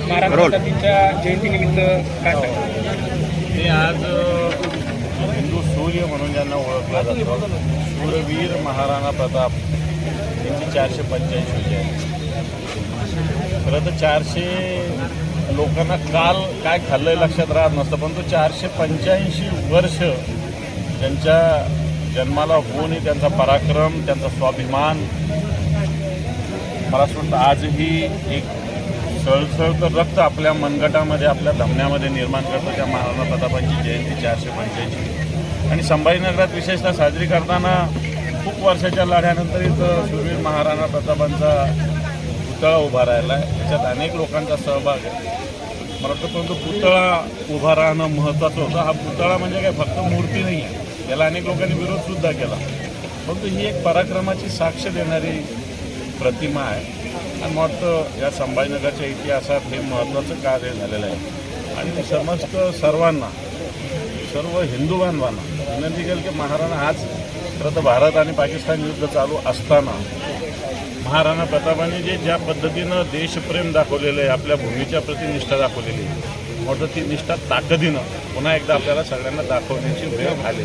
महाराणा प्रतापजींच्या जयंतीनिमित्त काय सांगा? ते आज हिंदू सूर्य म्हणून ज्यांना ओळखलं जातं, शूरवीर महाराणा प्रताप यांची 485 आहे. खरं तर 400 लोकांना काल काय खाल्लंय लक्षात राहत नसतं, पण तो 485 वर्ष त्यांच्या जन्माला होऊनही त्यांचा पराक्रम, त्यांचा स्वाभिमान मला असं वाटतं आजही एक सळसळतं रक्त आपल्या मनगटामध्ये, आपल्या धमन्यामध्ये निर्माण करतं त्या महाराणा प्रतापांची जयंती 485. आणि संभाजीनगरात विशेषतः साजरी करताना खूप वर्षाच्या लढ्यानंतर इथं शूरवीर महाराणा प्रतापांचा पुतळा उभा राहिला आहे. त्याच्यात अनेक लोकांचा सहभाग आहे. मला वाटतं परंतु पुतळा उभा राहणं महत्त्वाचं होतं. हा पुतळा म्हणजे काय फक्त मूर्ती नाही आहे, याला अनेक लोकांनी विरोधसुद्धा केला, परंतु ही एक पराक्रमाची साक्ष देणारी प्रतिमा आहे. आणि मला वाटतं या संभाजीनगरच्या इतिहासात हे महत्त्वाचं कार्य झालेलं आहे. आणि मी समस्त सर्वांना, सर्व हिंदू बांधवांना विनंती केली की महाराणा आज खरं तर भारत आणि पाकिस्तान युद्ध चालू असताना महाराणा प्रतापांनी ज्या पद्धतीनं देशप्रेम दाखवलेलं आहे, आपल्या भूमीच्या प्रति निष्ठा दाखवलेली आहे, मोठं ती निष्ठा ताकदीनं पुन्हा एकदा आपल्याला सगळ्यांना दाखवण्याची वेळ आली.